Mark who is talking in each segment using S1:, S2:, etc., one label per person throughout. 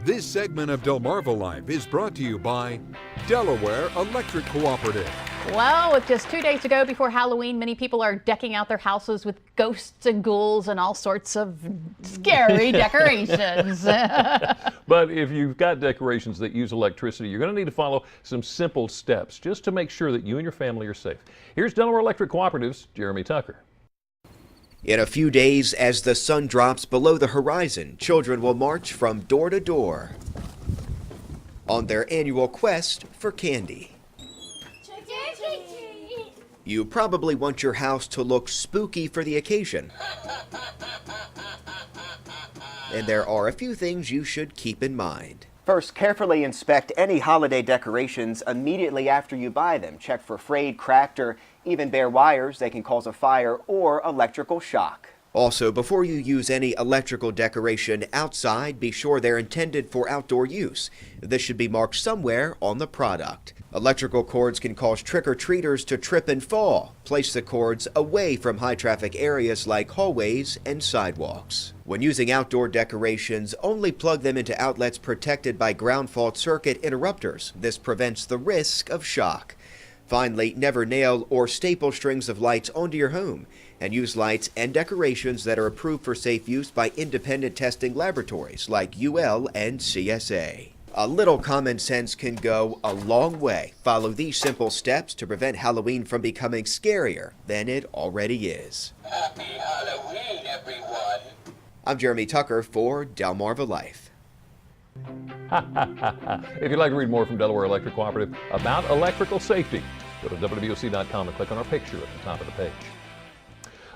S1: This segment of Delmarva Life is brought to you by Delaware Electric Cooperative.
S2: Well, with just 2 days to go before Halloween, many people are decking out their houses with ghosts and ghouls and all sorts of scary decorations.
S3: But if you've got decorations that use electricity, you're going to need to follow some simple steps just to make sure that you and your family are safe. Here's Delaware Electric Cooperative's Jeremy Tucker.
S4: In a few days, as the sun drops below the horizon, children will march from door to door on their annual quest for candy. You probably want your house to look spooky for the occasion. And there are a few things you should keep in mind.
S5: First, carefully inspect any holiday decorations immediately after you buy them. Check for frayed, cracked, or even bare wires. They can cause a fire or electrical shock.
S4: Also, before you use any electrical decoration outside, be sure they're intended for outdoor use. This should be marked somewhere on the product. Electrical cords can cause trick-or-treaters to trip and fall. Place the cords away from high-traffic areas like hallways and sidewalks. When using outdoor decorations, only plug them into outlets protected by ground fault circuit interrupters. This prevents the risk of shock. Finally, never nail or staple strings of lights onto your home, and use lights and decorations that are approved for safe use by independent testing laboratories like UL and CSA. A little common sense can go a long way. Follow these simple steps to prevent Halloween from becoming scarier than it already is.
S6: Happy Halloween, everyone!
S4: I'm Jeremy Tucker for Delmarva Life.
S3: If you'd like to read more from Delaware Electric Cooperative about electrical safety, go to WWOC.com and click on our picture at the top of the page.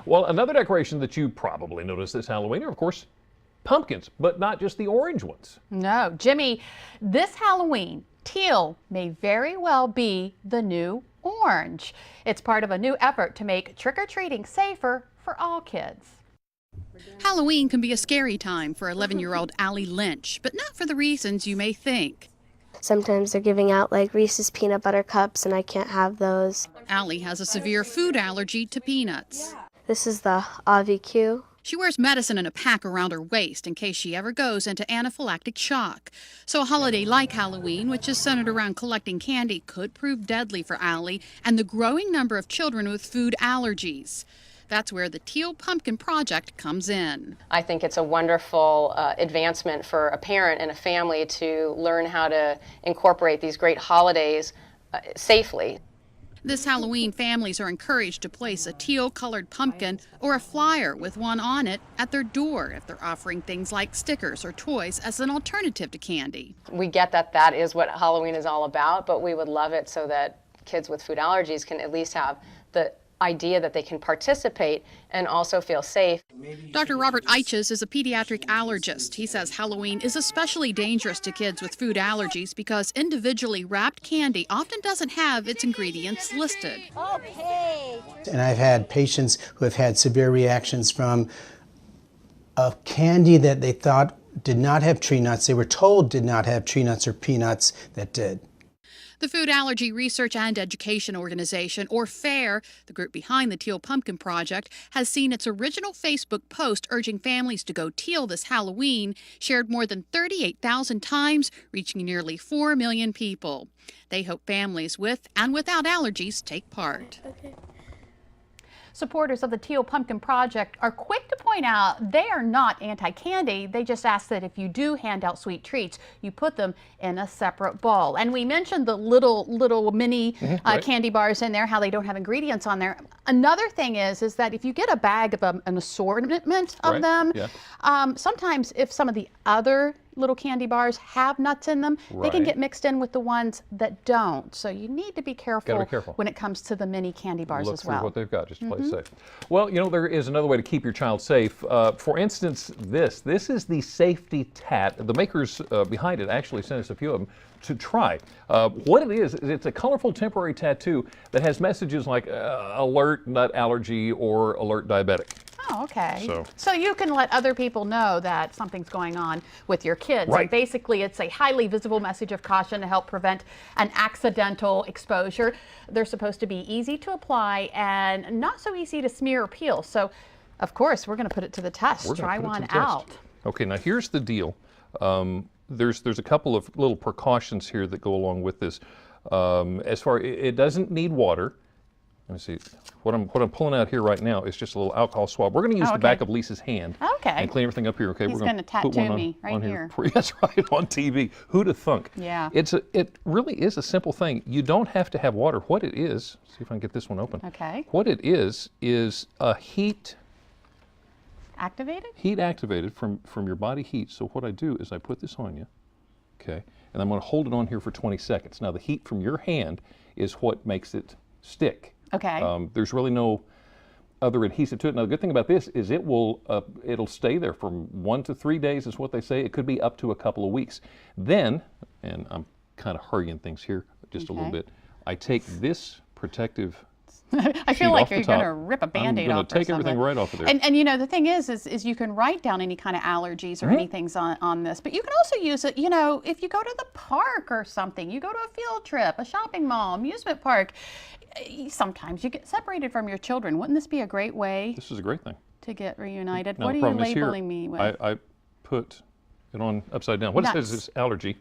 S3: Well, another decoration that you probably noticed this Halloween are, of course, pumpkins, but not just the orange ones.
S2: No, Jimmy, this Halloween, teal may very well be the new orange. It's part of a new effort to make trick-or-treating safer for all kids.
S7: Halloween can be a scary time for 11-year-old Lynch, but not for the reasons you may think.
S8: Sometimes they're giving out like Reese's peanut butter cups and I can't have those.
S7: Allie has a severe food allergy to peanuts.
S8: This is the ALLERGYSusan.
S7: She wears medicine in a pack around her waist in case she ever goes into anaphylactic shock. So a holiday like Halloween, which is centered around collecting candy, could prove deadly for Allie and the growing number of children with food allergies. That's where the Teal Pumpkin Project comes in.
S9: I think it's a wonderful advancement for a parent and a family to learn how to incorporate these great holidays safely.
S7: This Halloween, families are encouraged to place a teal-colored pumpkin or a flyer with one on it at their door if they're offering things like stickers or toys as an alternative to candy.
S9: We get that that is what Halloween is all about, but we would love it so that kids with food allergies can at least have the idea that they can participate and also feel safe.
S7: Dr. Robert Eitches is a pediatric allergist. He says Halloween is especially dangerous to kids with food allergies because individually wrapped candy often doesn't have its ingredients listed.
S10: Okay. And I've had patients who have had severe reactions from a candy that they thought did not have tree nuts. They were told did not have tree nuts or peanuts that did.
S7: The Food Allergy Research and Education Organization, or FAIR, the group behind the Teal Pumpkin Project, has seen its original Facebook post urging families to go teal this Halloween, shared more than 38,000 times, reaching nearly 4 million people. They hope families with and without allergies take part.
S2: Okay. Supporters of the Teal Pumpkin Project are quick to point out they are not anti-candy. They just ask that if you do hand out sweet treats, you put them in a separate bowl. And we mentioned the little mini candy bars in there, how they don't have ingredients on there. Another thing is that if you get a bag of an assortment of them, sometimes if some of the other little candy bars have nuts in them, they can get mixed in with the ones that don't. So you need to be careful, when it comes to the mini candy bars as well.
S3: Look through what they've got just to play safe. Well, you know, there is another way to keep your child safe. For instance, this is the Safety Tat. The makers behind it actually sent us a few of them to try. What it is it's a colorful temporary tattoo that has messages like alert nut allergy or alert diabetic.
S2: Oh, okay. So you can let other people know that something's going on with your kids.
S3: Right.
S2: And basically, it's a highly visible message of caution to help prevent an accidental exposure. They're supposed to be easy to apply and not so easy to smear or peel. So, of course, we're going to put it to the test. Try one out.
S3: Okay, now here's the deal. There's a couple of little precautions here that go along with this. As far, it doesn't need water. Let me see. What I'm pulling out here right now is just a little alcohol swab. We're going to use the back of Lisa's hand and clean everything up here. Okay,
S2: He's
S3: we're going to
S2: tattoo
S3: put one
S2: me right
S3: on
S2: here.
S3: That's right, on TV. Who'd have thunk?
S2: Yeah.
S3: It really is a simple thing. You don't have to have water. What it is, see if I can get this one open.
S2: Okay.
S3: What it is a heat
S2: activated?
S3: Heat activated from your body heat. So what I do is I put this on you, okay, and I'm going to hold it on here for 20 seconds. Now the heat from your hand is what makes it stick.
S2: Okay.
S3: There's really no other adhesive to it. Now the good thing about this is it'll stay there from 1 to 3 days is what they say. It could be up to a couple of weeks. Then, and I'm kind of hurrying things here just a little bit, I take this protective
S2: I feel like you're going to rip a Band-Aid off.
S3: I'm going to take everything right off of there.
S2: And you know, the thing is you can write down any kind of allergies or anything on this, but you can also use it, you know, if you go to the park or something, you go to a field trip, a shopping mall, amusement park, sometimes you get separated from your children. Wouldn't this be a great way?
S3: This is a great thing.
S2: To get reunited.
S3: Now,
S2: what are you labeling me with?
S3: I put it on upside down. What it says is allergy.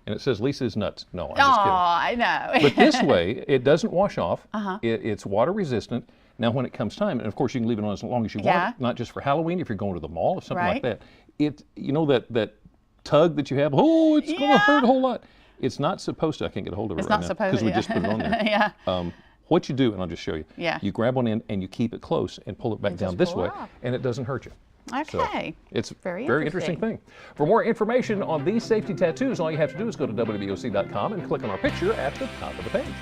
S3: And it says Lisa's nuts. No, I'm just kidding.
S2: I know.
S3: But this way, it doesn't wash off. It's water resistant. Now, when it comes time, and of course you can leave it on as long as you want, not just for Halloween, if you're going to the mall or something like that. You know that tug that you have, it's going to hurt a whole lot. It's not supposed to. I can't get a hold of it right now because we just put it on there. What you do, and I'll just show you. You grab one end and you keep it close and pull it back down this way, and it doesn't hurt you.
S2: Okay.
S3: So it's a very interesting thing. For more information on these safety tattoos, all you have to do is go to WBOC.com and click on our picture at the top of the page.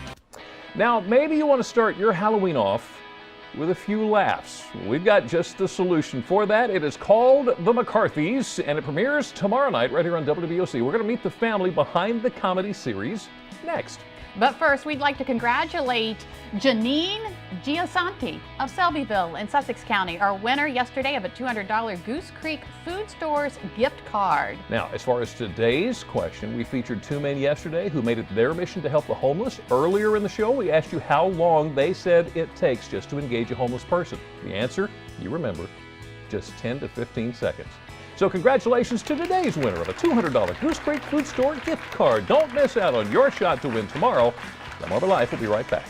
S3: Now, maybe you want to start your Halloween off with a few laughs. We've got just the solution for that. It is called The McCarthys, and it premieres tomorrow night right here on WBOC. We're going to meet the family behind the comedy series next.
S2: But first, we'd like to congratulate Janine Giasanti of Selbyville in Sussex County, our winner yesterday of a $200 Goose Creek Food Stores gift card.
S3: Now, as far as today's question, we featured two men yesterday who made it their mission to help the homeless. Earlier in the show, we asked you how long they said it takes just to engage a homeless person. The answer, you remember, just 10 to 15 seconds. So congratulations to today's winner of a $200 Goose Creek Food Store gift card. Don't miss out on your shot to win tomorrow. The More of Life will be right back.